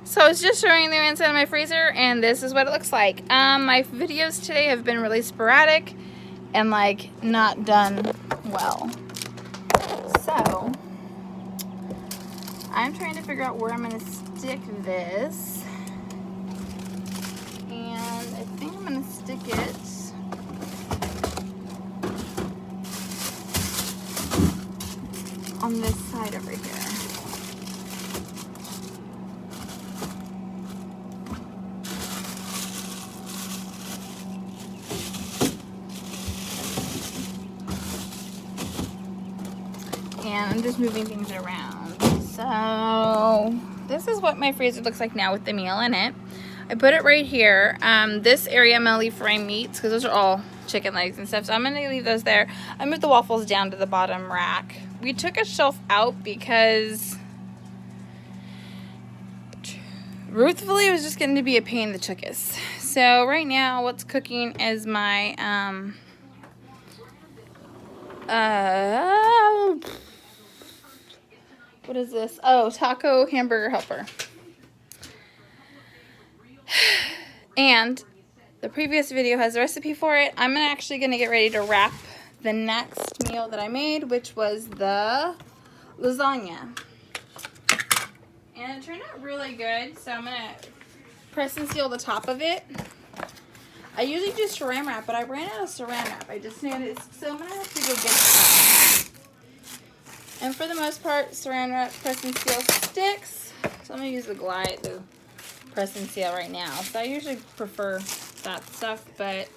So I was just showing the inside of my freezer, and this is what it looks like. My videos today have been really sporadic and like not done well. So I'm trying to figure out where I'm gonna stick this. And I think I'm gonna stick it on this side over here. And I'm just moving things around. So this is what my freezer looks like now with the meal in it. I put it right here. This area I'm gonna leave for my meats because those are all chicken legs and stuff. So I'm gonna leave those there. I moved the waffles down to the bottom rack. We took a shelf out because truthfully it was just getting to be a pain in the chuckus. So right now what's cooking is my what is this? Oh, taco hamburger helper. And the previous video has a recipe for it. I'm actually going to get ready to wrap the next meal that I made, which was the lasagna. And it turned out really good, so I'm going to press and seal the top of it. I usually do saran wrap, but I ran out of saran wrap. I just noticed, so I'm going to have to go get some. And for the most part, saran wrap press and seal sticks. So I'm going to use the Glide, the press and seal right now. So I usually prefer that stuff, but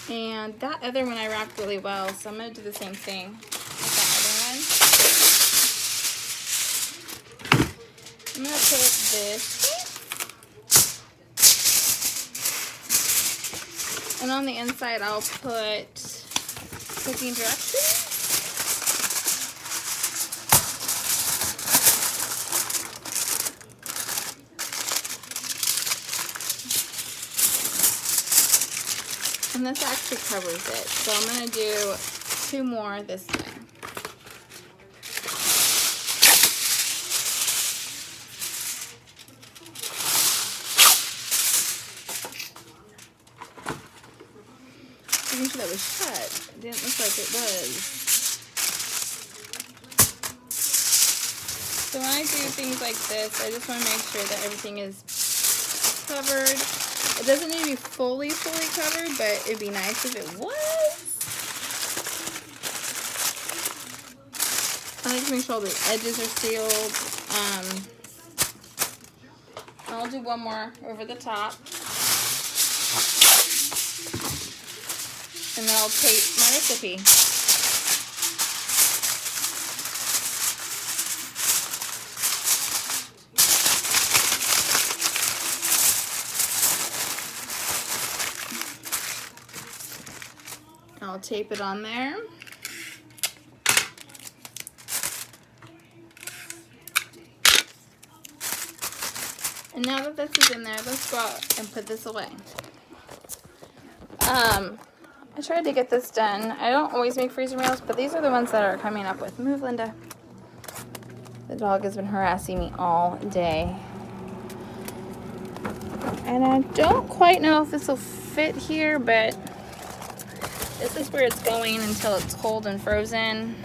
and that other one I wrapped really well, so I'm going to do the same thing with that other one. I'm going to put this. And on the inside, I'll put cooking directions. And this actually covers it. So I'm going to do 2 more this way. Making sure that was shut. It didn't look like it was. So when I do things like this, I just want to make sure that everything is covered. It doesn't need to be fully covered, but it'd be nice if it was. I like to make sure all the edges are sealed. I'll do one more over the top. And then I'll tape my recipe. I'll tape it on there. And now that this is in there, let's go out and put this away. I tried to get this done. I don't always make freezer meals, but these are the ones that are coming up with. Move, Linda. The dog has been harassing me all day. And I don't quite know if this will fit here, but this is where it's going until it's cold and frozen.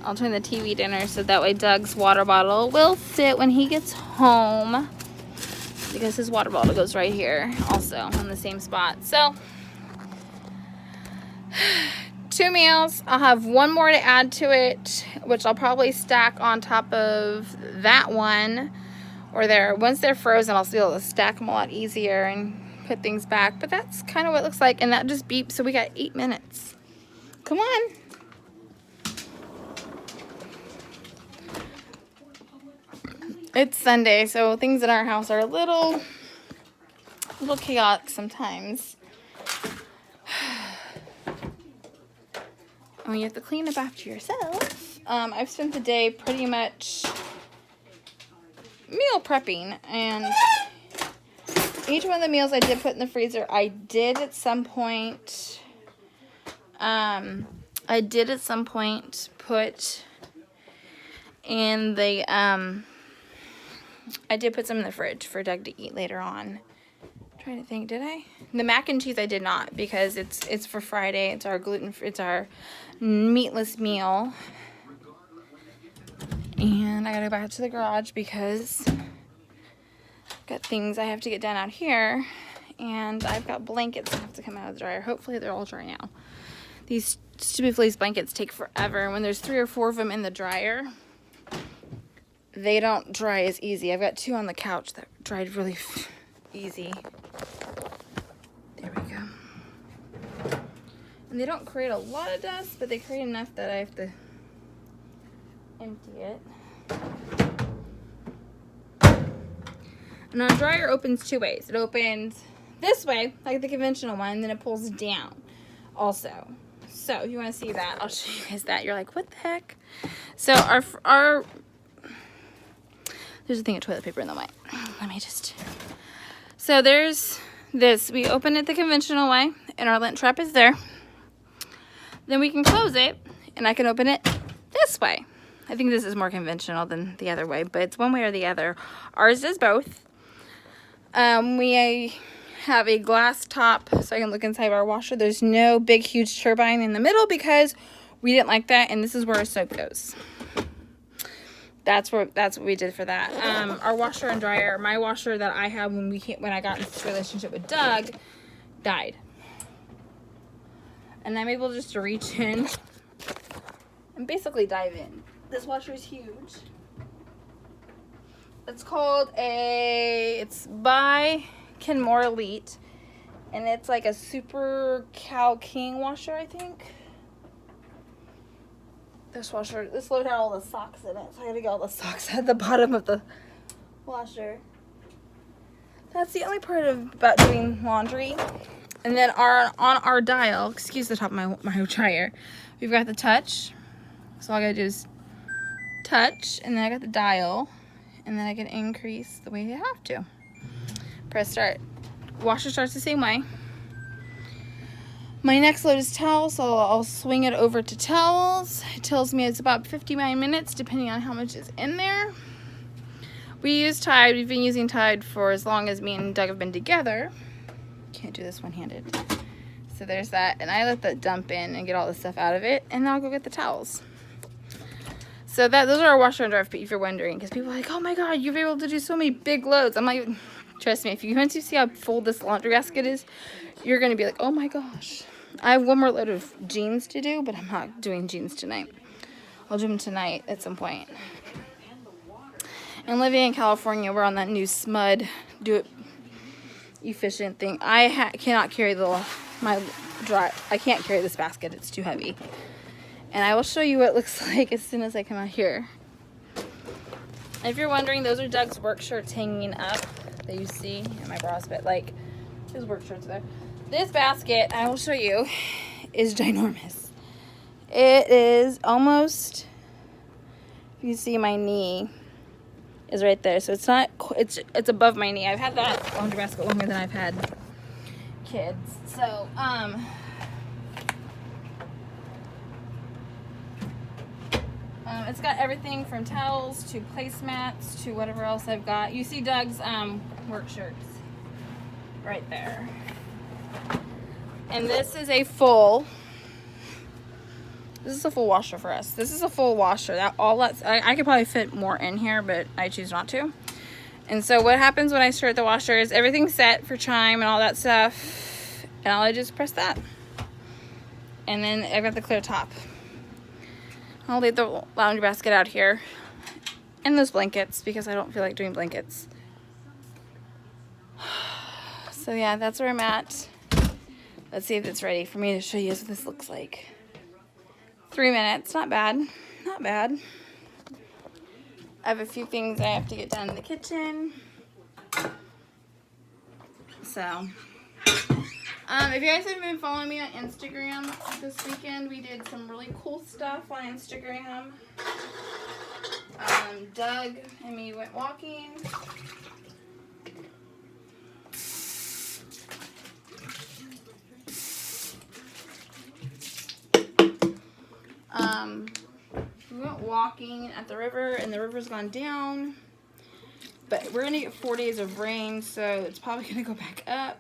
I'll turn the TV dinner so that way Doug's water bottle will fit when he gets home. Because his water bottle goes right here also on the same spot. So 2 meals. I'll have 1 more to add to it, which I'll probably stack on top of that one or there. Once they're frozen, I'll be able to stack them a lot easier and put things back. But that's kind of what it looks like. And that just beeps, so we got 8 minutes. Come on. It's Sunday, so things in our house are a little chaotic sometimes. Oh, you have to clean up after yourself. I've spent the day pretty much meal prepping, and each one of the meals I did put in the freezer, I did at some point I did at some point put in the, I did put some in the fridge for Doug to eat later on. I'm trying to think, did I? The mac and cheese I did not, because it's for Friday. It's our it's our meatless meal. And I gotta go back to the garage because I've got things I have to get done out here. And I've got blankets that have to come out of the dryer. Hopefully they're all dry now. These stupid fleece blankets take forever. When there's 3 or 4 of them in the dryer, they don't dry as easy. I've got 2 on the couch that dried really easy. There we go. And they don't create a lot of dust, but they create enough that I have to empty it. And our dryer opens 2 ways. It opens this way, like the conventional one, and then it pulls down also. So if you want to see that, I'll show you guys that. You're like, what the heck? So our there's a thing of toilet paper in the way. Let me just. So there's this. We open it the conventional way, and our lint trap is there. Then we can close it, and I can open it this way. I think this is more conventional than the other way, but it's one way or the other. Ours does both. We have a glass top so I can look inside our washer. There's no big huge turbine in the middle because we didn't like that, and this is where our soap goes. That's what we did for that. Our washer and dryer, my washer that I had when I got into this relationship with Doug, died. And I'm able just to reach in and basically dive in. This washer is huge. It's called it's by Kenmore Elite, and it's like a Super Cow King washer, I think. This load had all the socks in it, so I gotta get all the socks at the bottom of the washer. That's the only part about doing laundry. And then on our dial, excuse the top of my dryer, we've got the touch. So all I gotta do is touch, and then I got the dial, and then I can increase the way you have to. Press start. Washer starts the same way. My next load is towels, so I'll swing it over to towels. It tells me it's about 59 minutes, depending on how much is in there. We use Tide. We've been using Tide for as long as me and Doug have been together. Can't do this one-handed. So there's that, and I let that dump in and get all the stuff out of it, and then I'll go get the towels. So those are our washer and dryer, if you're wondering, because people are like, oh my god, you're able to do so many big loads. I'm like, trust me, if you want to see how full this laundry basket is, you're going to be like, oh my gosh. I have one more load of jeans to do, but I'm not doing jeans tonight. I'll do them tonight at some point. And living in California, we're on that new SMUD, do it efficient thing. I cannot carry I can't carry this basket. It's too heavy. And I will show you what it looks like as soon as I come out here. And if you're wondering, those are Doug's work shirts hanging up that you see in my bras, but like his work shirts there. This basket, I will show you, is ginormous. It is almost, you see my knee is right there. So it's not, it's above my knee. I've had that laundry basket longer than I've had kids. So, it's got everything from towels to placemats to whatever else I've got. You see Doug's work shirts right there. And this is a full washer for us. This is a full washer. I could probably fit more in here, but I choose not to. And so what happens when I start the washer is everything's set for chime and all that stuff. And I just press that. And then I've got the clear top. I'll leave the laundry basket out here. And those blankets, because I don't feel like doing blankets. So yeah, that's where I'm at. Let's see if it's ready for me to show you what this looks like. 3 minutes, not bad, not bad. I have a few things I have to get done in the kitchen. So, if you guys haven't been following me on Instagram this weekend, we did some really cool stuff on Instagram. Doug and me went walking. we went walking at the river, and the river's gone down. But we're going to get 4 days of rain, so it's probably going to go back up.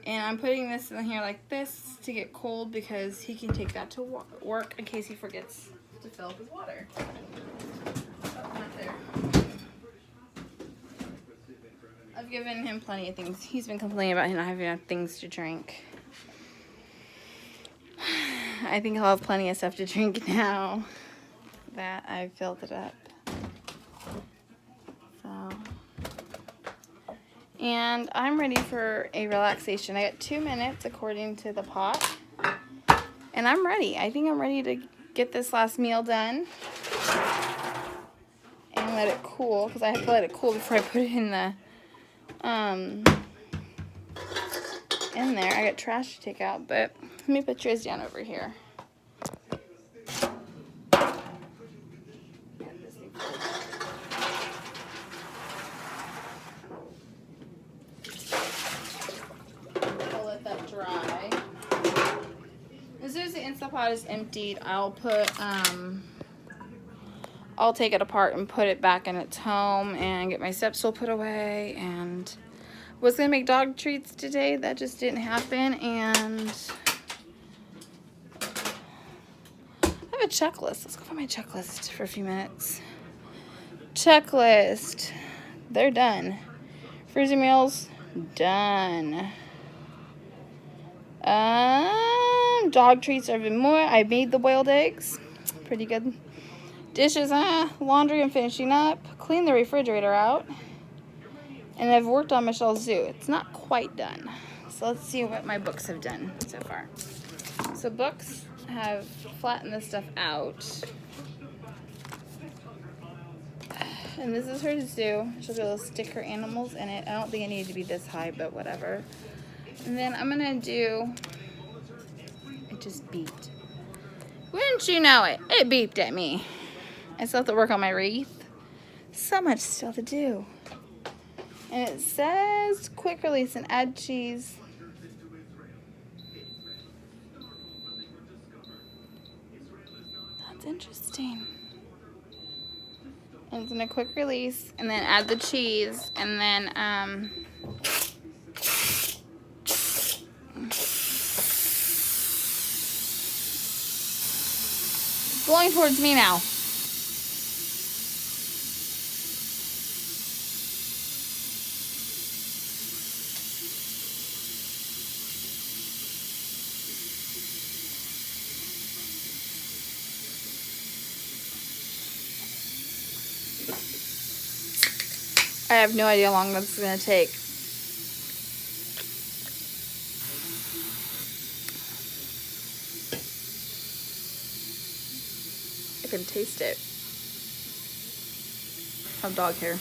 And I'm putting this in here like this to get cold because he can take that to work in case he forgets to fill up his water. Oh, not there. I've given him plenty of things. He's been complaining about him not having enough things to drink. I think I'll have plenty of stuff to drink now that I've filled it up. So, and I'm ready for a relaxation. I got 2 minutes according to the pot, and I'm ready. I think I'm ready to get this last meal done and let it cool, because I have to let it cool before I put it in the in there. I got trash to take out, but let me put yours down over here. I'll let that dry. As soon as the Instant Pot is emptied, I'll put I'll take it apart and put it back in its home and get my step stool put away. And was gonna make dog treats today, that just didn't happen. And I have a checklist. Let's go find my checklist for a few minutes. Checklist. They're done. Freezer meals done. Dog treats are even more. I made the boiled eggs. Pretty good. Dishes, laundry I'm finishing up. Clean the refrigerator out. And I've worked on Michelle's zoo. It's not quite done. So let's see what my books have done so far. So books have flattened this stuff out. And this is her zoo. She'll get little sticker animals in it. I don't think it needed to be this high, but whatever. And then I'm gonna do, it just beeped. Wouldn't you know it? It beeped at me. I still have to work on my wreath. So much still to do. And it says quick release and add cheese. That's interesting. And it's in a quick release, and then add the cheese, and then it's going towards me now. I have no idea how long this is going to take. I can taste it. Of dog hair.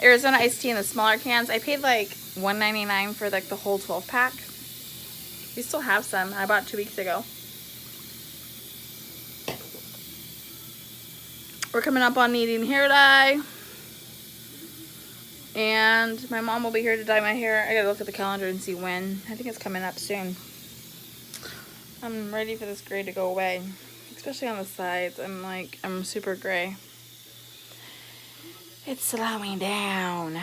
Arizona iced tea in the smaller cans. I paid like $1.99 for like the whole 12 pack. We still have some. I bought 2 weeks ago. We're coming up on needing hair dye. And my mom will be here to dye my hair. I gotta look at the calendar and see when. I think it's coming up soon. I'm ready for this gray to go away. Especially on the sides. I'm super gray. It's slowing down.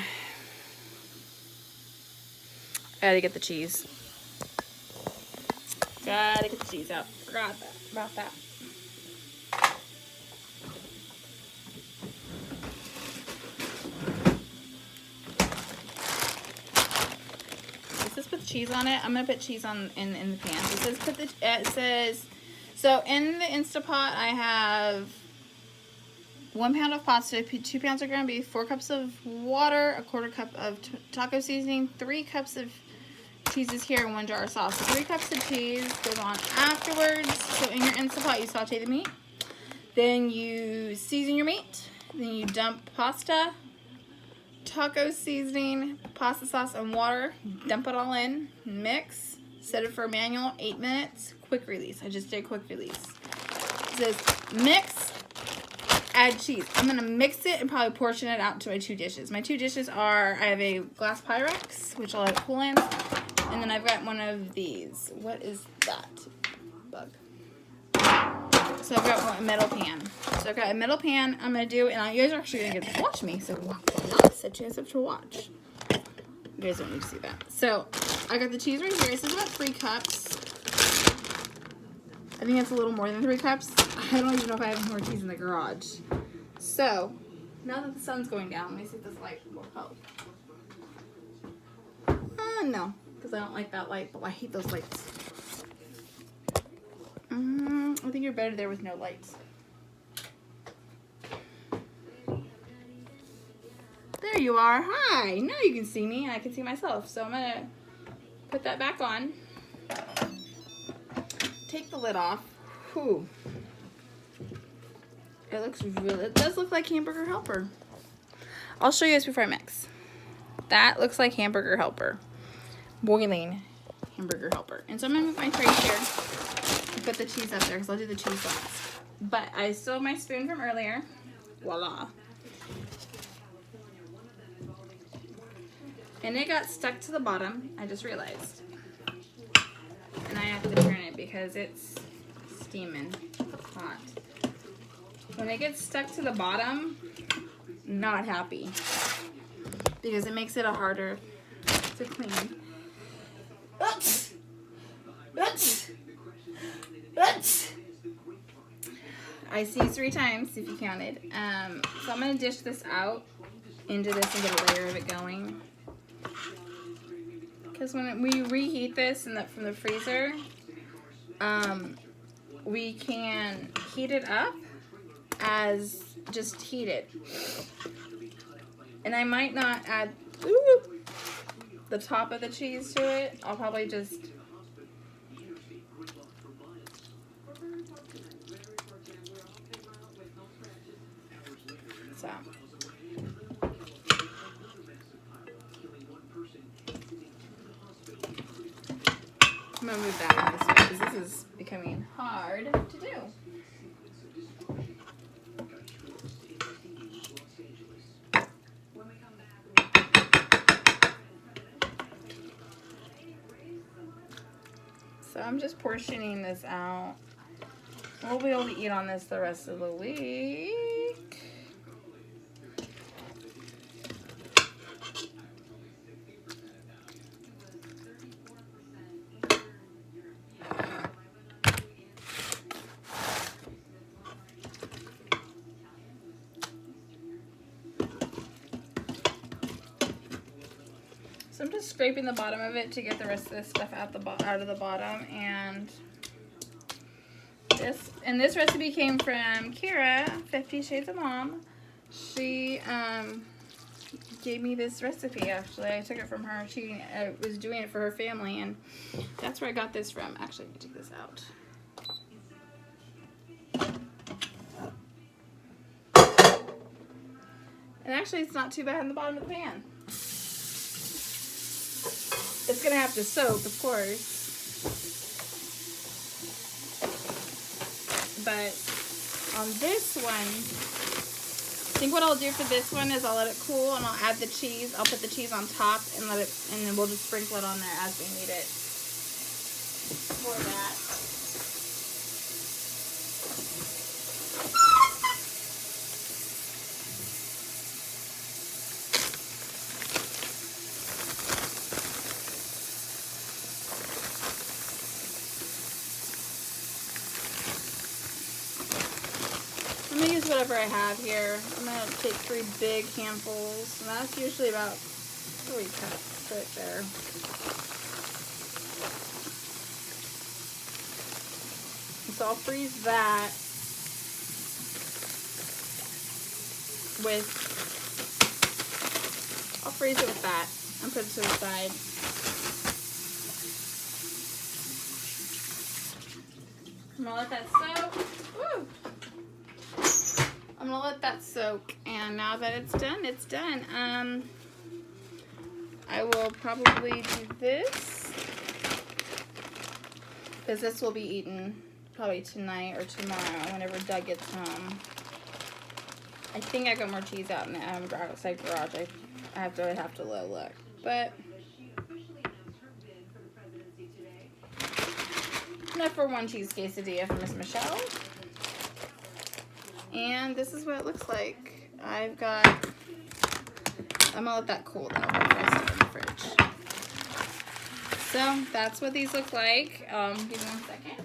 I gotta get the cheese. Gotta get the cheese out. Forgot about that. With cheese on it. I'm gonna put cheese on in the pan. It says so in the Instant Pot I have 1 pound of pasta, 2 pounds of ground beef, 4 cups of water, a 1/4 cup of taco seasoning, 3 cups of cheeses here, and 1 jar of sauce. So 3 cups of cheese goes on afterwards. So in your Instant Pot you saute the meat, then you season your meat, then you dump pasta, taco seasoning, pasta sauce, and water. Dump it all in, mix, set it for manual, 8 minutes, quick release. I just did quick release. It says mix, add cheese. I'm gonna mix it and probably portion it out to my 2 dishes. My 2 dishes are, I have a glass Pyrex, which I'll let it cool in, and then I've got one of these. What is that? bug. So I've got a metal pan. So I've got a metal pan I'm going to do, and you guys are actually going to get to watch me. So set you guys up to watch. You guys don't need to see that. So I got the cheese right here. This is about 3 cups. I think it's a little more than 3 cups. I don't even know if I have more cheese in the garage. So now that the sun's going down, let me see if this light will help. No, because I don't like that light, but I hate those lights. I think you're better there with no lights. There you are. Hi. Now you can see me and I can see myself. So I'm going to put that back on. Take the lid off. Whew. It does look like Hamburger Helper. I'll show you this before I mix. That looks like Hamburger Helper. Boiling Hamburger Helper. And so I'm going to move my tray here and put the cheese up there because I'll do the cheese last. But I still have my spoon from earlier. Voila. And it got stuck to the bottom, I just realized. And I have to turn it because it's steaming hot. When it gets stuck to the bottom, not happy. Because it makes it harder to clean. Oops! Oops! Oops! I see 3 times if you counted. So I'm going to dish this out into this and get a layer of it going. Because when we reheat this from the freezer, we can heat it up as just heated. And I might not add the top of the cheese to it. I'll probably just so. I'm going to move that one this way because this is becoming hard to do. So I'm just portioning this out. We'll be able to eat on this the rest of the week. So I'm just scraping the bottom of it to get the rest of this stuff out of the bottom. And this recipe came from Kira, 50 Shades of Mom. She gave me this recipe, actually. I took it from her. She was doing it for her family, and that's where I got this from. Actually, let me take this out. And actually, it's not too bad in the bottom of the pan. It's going to have to soak, of course. But on this one, I think what I'll do for this one is I'll let it cool and I'll add the cheese. I'll put the cheese on top and and then we'll just sprinkle it on there as we need it for that. I'm going to use whatever I have here. I'm going to take 3 big handfuls, and that's usually about 3 cups right there. So I'll freeze that I'll freeze it with that and put it to the side. I'm going to let that soak. Woo! I'm going to let that soak, and now that it's done, it's done. I will probably do this, because this will be eaten probably tonight or tomorrow whenever Doug gets home. I think I got more cheese out in the outside garage. I have to look. But enough for one cheese quesadilla for Miss Michelle. And this is what it looks like. I'm gonna let that cool though before I stick it in the fridge. So that's what these look like. Give me 1 second.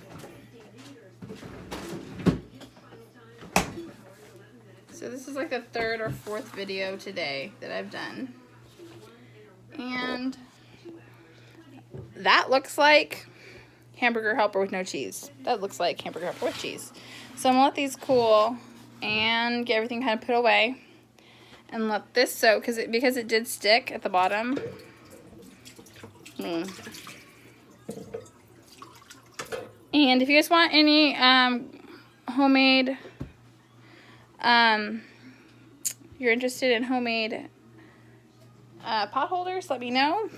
So this is like the 3rd or 4th video today that I've done. And that looks like hamburger helper with no cheese. That looks like hamburger helper with cheese. So I'm gonna let these cool and get everything kind of put away. And let this soak because it did stick at the bottom. And if you guys want any homemade, you're interested in homemade pot holders, let me know.